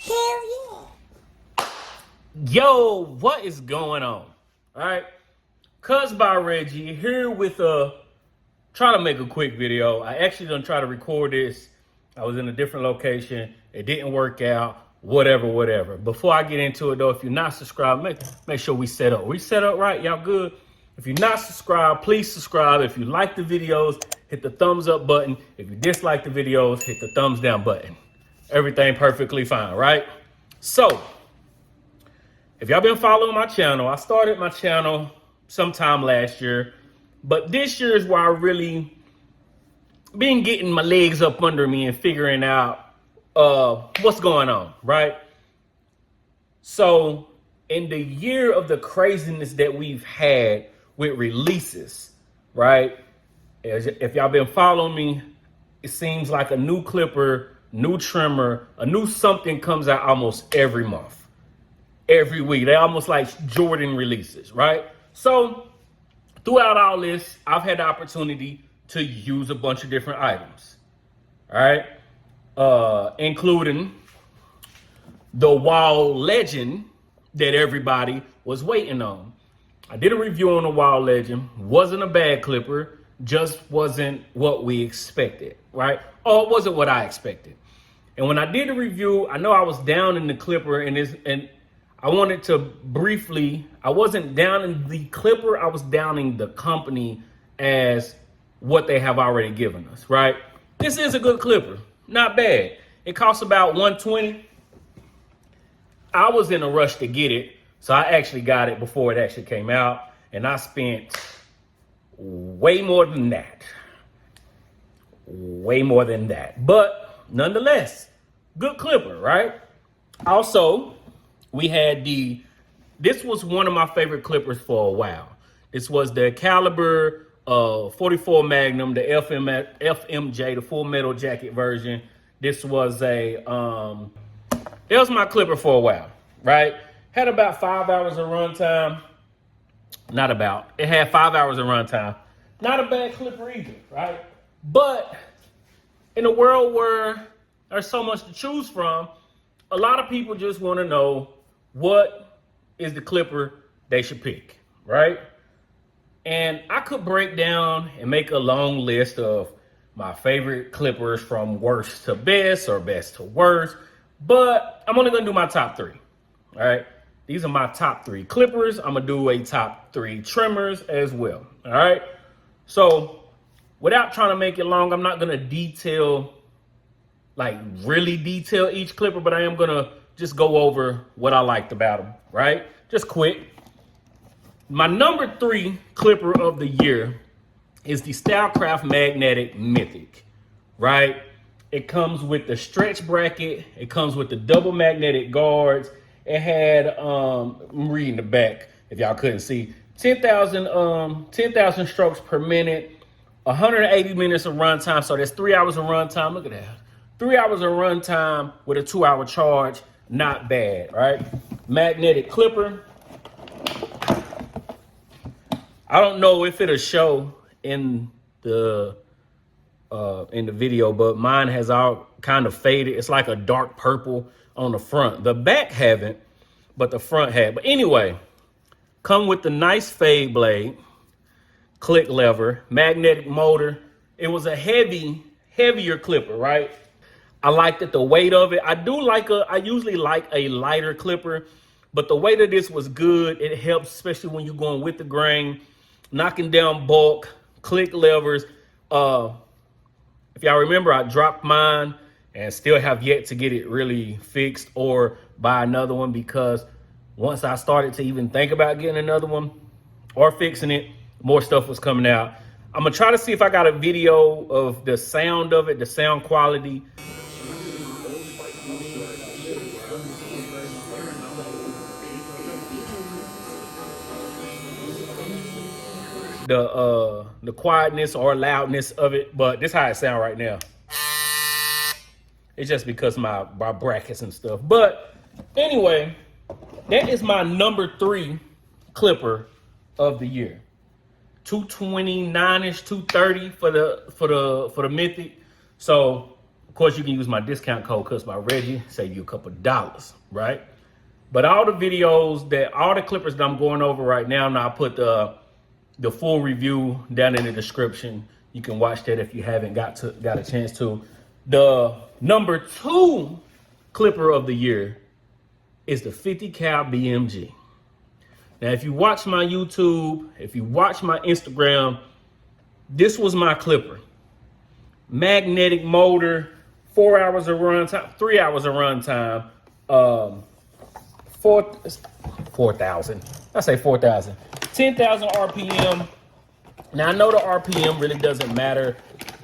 Hell yeah. Yo, what is going on? All right, Cuz by Reggie here with trying to make a quick video. I actually done try to record this. I was in a different location. It didn't work out. Whatever. Before I get into it though, if you're not subscribed, make sure we set up. We set up right? Y'all good? If you're not subscribed, please subscribe. If you like the videos, hit the thumbs up button. If you dislike the videos, hit the thumbs down button. Everything perfectly fine, right? So, if y'all been following my channel, I started my channel sometime last year, but this year is where I really been getting my legs up under me and figuring out what's going on, right? So in the year of the craziness that we've had with releases, right? If y'all been following me, it seems like a new clipper, new trimmer, a new something comes out almost every month, every week. They're almost like Jordan releases, right? So throughout all this, I've had the opportunity to use a bunch of different items, all right? Including the wall legend that everybody was waiting on. I did a review on the wall legend. Wasn't a bad clipper, just wasn't what we expected, right? Or it wasn't what I expected. And when I did the review, I know I was down in the clipper and I wanted to briefly, I wasn't down in the clipper, I was downing the company as what they have already given us, right? This is a good clipper, not bad. It costs about $120. I was in a rush to get it, so I actually got it before it actually came out, and I spent way more than that. Way more than that. But nonetheless, good clipper, right? Also, we had this was one of my favorite clippers for a while. This was the Caliber 44 Magnum, the FMJ, the full metal jacket version. This was it was my clipper for a while, right? Had about 5 hours of runtime. It had 5 hours of runtime. Not a bad clipper either, right? But in a world where there's so much to choose from, a lot of people just want to know what is the clipper they should pick, right? And I could break down and make a long list of my favorite clippers from worst to best or best to worst, but I'm only gonna do my top three, all right? These are my top three clippers. I'm gonna do a top three trimmers as well, all right? So without trying to make it long, I'm not gonna really detail each clipper, but I am gonna just go over what I liked about them, right? Just quick. My number three clipper of the year is the Stylecraft Magnetic Mythic, right? It comes with the stretch bracket. It comes with the double magnetic guards. It had, I'm reading the back if y'all couldn't see, 10,000 strokes per minute, 180 minutes of runtime. So that's 3 hours of runtime. Look at that. 3 hours of runtime with a 2 hour charge. Not bad, right? Magnetic clipper. I don't know if it'll show in the video, but mine has all kind of faded. It's like a dark purple on the front. The back haven't, but the front had. But anyway, come with the nice fade blade, click lever, magnetic motor. It was a heavier clipper, right? I liked it, the weight of it. I usually like a lighter clipper, but the weight of this was good. It helps, especially when you're going with the grain, knocking down bulk, click levers. If y'all remember, I dropped mine and still have yet to get it really fixed or buy another one, because once I started to even think about getting another one or fixing it, more stuff was coming out. I'm gonna try to see if I got a video of the sound of it, the sound quality. The quietness or loudness of it, but this is how it sound right now. It's just because my brackets and stuff. But anyway, that is my number three clipper of the year. 229-ish, 230 for the Mythic. So Of course, you can use my discount code Cuts by Reggie, save you a couple dollars, right? But all the videos all the clippers that I'm going over right now, and I'll put the full review down in the description. You can watch that if you haven't got a chance to. The number 2 clipper of the year is the 50 Cal Bmg. Now, if you watch my YouTube, if you watch my Instagram, this was my clipper. Magnetic motor, 4 hours of run time, 3 hours of run time, 4,000. I say 4,000. 10,000 RPM. Now, I know the RPM really doesn't matter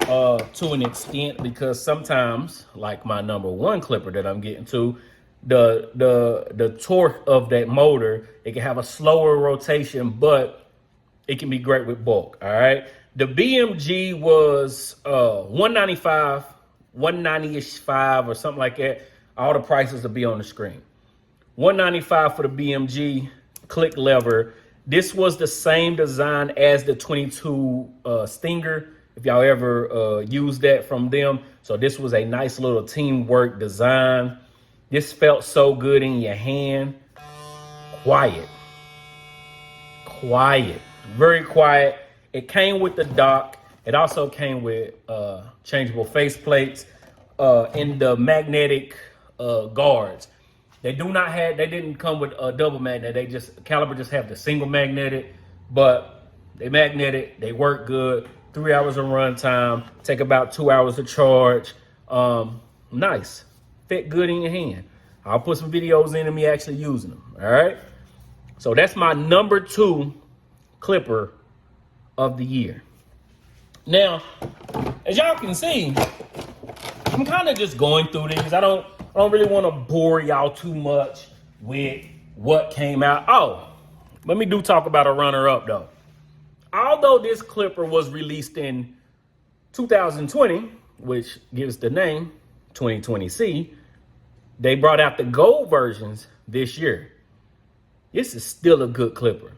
to an extent, because sometimes, like my number 1 clipper that I'm getting to, the torque of that motor, it can have a slower rotation, but it can be great with bulk. All right. The BMG was 195, 190-ish 5 or something like that. All the prices will be on the screen. 195 for the BMG click lever. This was the same design as the 22 Stinger, if y'all ever used that from them. So this was a nice little teamwork design. This felt so good in your hand. Quiet. Very quiet. It came with the dock. It also came with changeable face plates and the magnetic guards. They didn't come with a double magnet. Caliber just have the single magnetic, but they magnetic. They work good. 3 hours of run time. Take about 2 hours to charge. Nice. Fit good in your hand. I'll put some videos in of me actually using them. All right. So that's my number 2 clipper of the year. Now, as y'all can see, I'm kind of just going through these. I don't really want to bore y'all too much with what came out. Oh, let me talk about a runner-up though. Although this clipper was released in 2020, which gives the name 2020C, they brought out the gold versions this year. This is still a good clipper.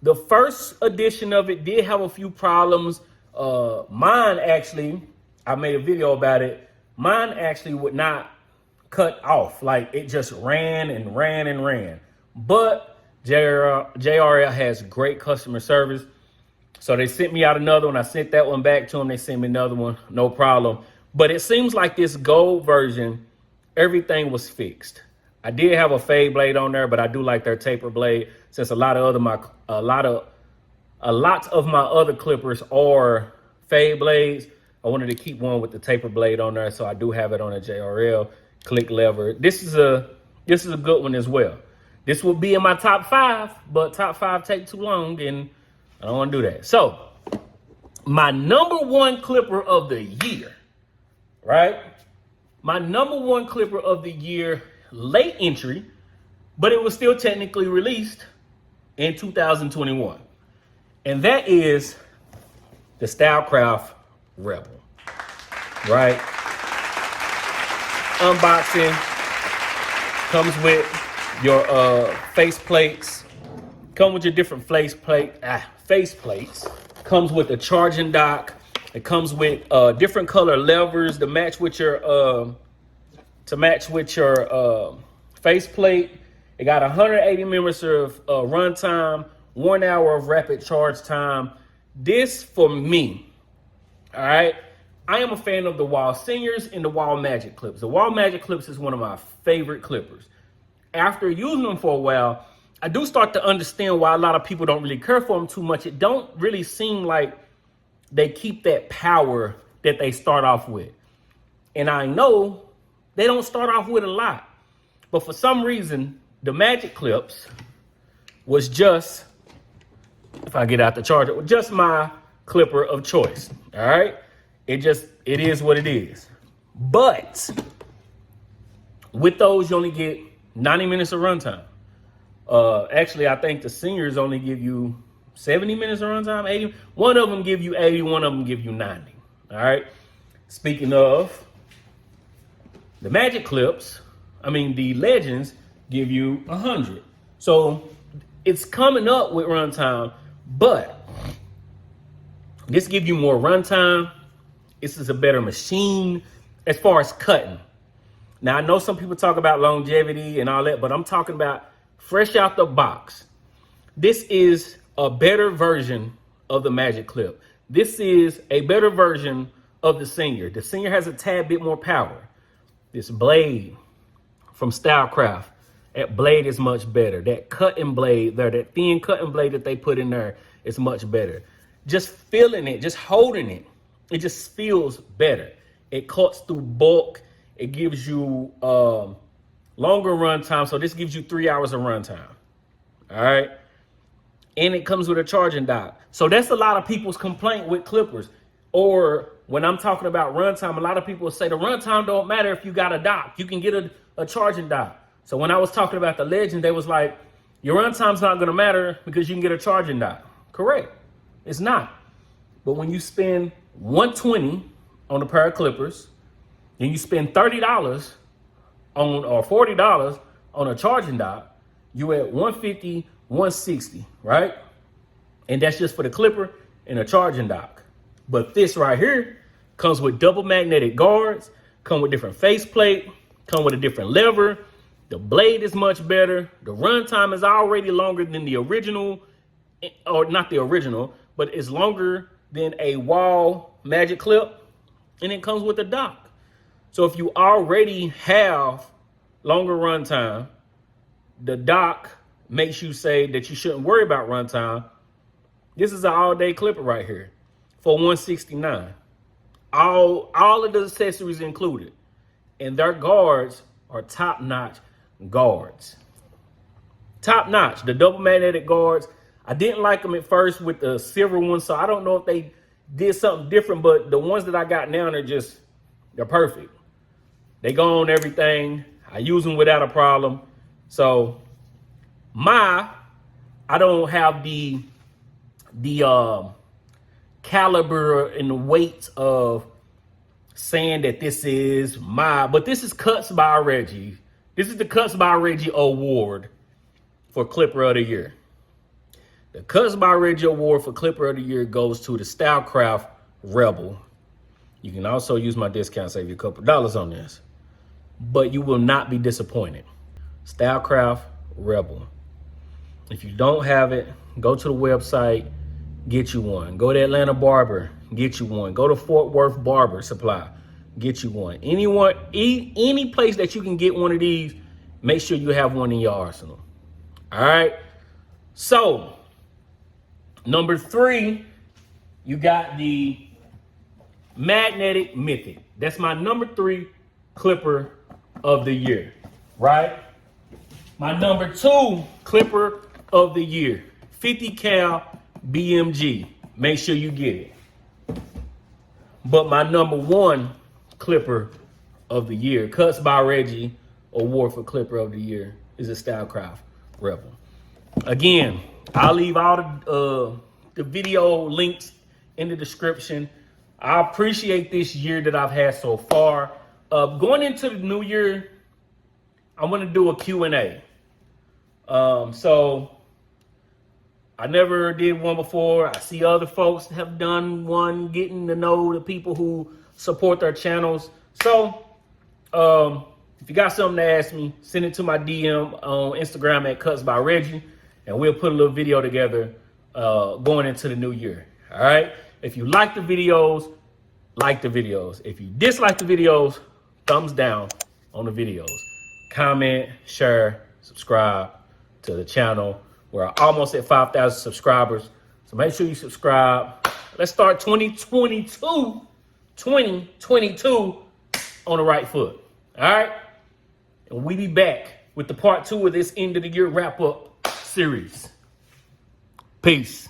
The first edition of it did have a few problems. Mine actually, I made a video about it. Mine actually would not cut off. Like, it just ran and ran and ran. But JRL has great customer service. So they sent me out another one. I sent that one back to them. They sent me another one. No problem. But it seems like this gold version, everything was fixed. I did have a fade blade on there, but I do like their taper blade, since a lot of my other clippers are fade blades. I wanted to keep one with the taper blade on there, so I do have it on a JRL click lever. This is a good one as well. This will be in my top 5, but top 5 take too long, and I don't want to do that. So my number 1 clipper of the year, right? My number 1 clipper of the year, late entry, but it was still technically released in 2021. And that is the Stylecraft Rebel, right? Unboxing, comes with your face plates, come with your different face plates, comes with a charging dock. It comes with different color levers to match with your face plate. It got 180 minutes of run time, 1 hour of rapid charge time. This for me, all right, I am a fan of the Wall Seniors and the Wall Magic clips. The Wall Magic clips is one of my favorite clippers. After using them for a while, I do start to understand why a lot of people don't really care for them too much. It don't really seem like they keep that power that they start off with. And I know they don't start off with a lot, but for some reason, the Magic clips was just, if I get out the charger, just my clipper of choice. All right. It is what it is. But with those, you only get 90 minutes of runtime. Actually, I think the seniors only give you 70 minutes of runtime, 80. One of them give you 80, one of them give you 90. All right. Speaking of the Magic clips, the Legends give you 100. So it's coming up with runtime, but this gives you more runtime. This is a better machine. as far as cutting. Now, I know some people talk about longevity and all that, but I'm talking about fresh out the box. This is a better version of the Magic Clip. This is a better version of the Senior. The Senior has a tad bit more power. This blade from Stylecraft, that blade is much better. That cutting blade there, that thin cutting blade that they put in there is much better. Just feeling it, just holding it, it just feels better. It cuts through bulk. It gives you longer run time. So this gives you 3 hours of run time. All right. And it comes with a charging dock. So that's a lot of people's complaint with clippers. Or when I'm talking about runtime, a lot of people say the runtime don't matter if you got a dock. You can get a charging dock. So when I was talking about the Legend, they was like, your runtime's not going to matter because you can get a charging dock. Correct. It's not. But when you spend $120 on a pair of clippers, then you spend $30 on or $40 on a charging dock, you at $150, $160, right? And that's just for the clipper and a charging dock. But this right here comes with double magnetic guards, come with different faceplate, come with a different lever. The blade is much better. The runtime is already longer than the original, or not the original, but it's longer than a wall Magic Clip, and it comes with a dock. So if you already have longer runtime, the dock makes you say that you shouldn't worry about runtime. This is an all-day clipper right here for $169. All of the accessories included, and their guards are top-notch guards. Top-notch. The double magnetic guards. I didn't like them at first with the silver ones, so I don't know if they did something different, but the ones that I got now, they're perfect. They go on everything. I use them without a problem. So I don't have the caliber and the weight of saying that this is but this is Cuts by Reggie. This is the Cuts by Reggie Award for Clipper of the Year. The Cuts by Reggie Award for Clipper of the Year goes to the Stylecraft Rebel. You can also use my discount, save you a couple dollars on this, but you will not be disappointed. Stylecraft Rebel. If you don't have it, go to the website, get you one. Go to Atlanta Barber, get you one. Go to Fort Worth Barber Supply, get you one. Any place that you can get one of these, make sure you have one in your arsenal. All right. So, number 3, you got the Magnetic Mythic. That's my number 3 clipper of the year, right? My number 2 clipper of the year, 50 Cal Bmg. Make sure you get it. But my number 1 clipper of the year, Cuts by Reggie Award for Clipper of the Year, is a Stylecraft Rebel. Again, I'll leave all the video links in the description. I appreciate this year that I've had so far. Going into the new year, I want to do a Q&A. So I never did one before. I see other folks have done one, getting to know the people who support their channels. So if you got something to ask me, send it to my DM on Instagram at Cuts by Reggie, and we'll put a little video together going into the new year. All right. If you like the videos, like the videos. If you dislike the videos, thumbs down on the videos. Comment, share, subscribe to the channel. We're almost at 5,000 subscribers. So make sure you subscribe. Let's start 2022 on the right foot. All right. And we be back with the part 2 of this end of the year wrap up series. Peace.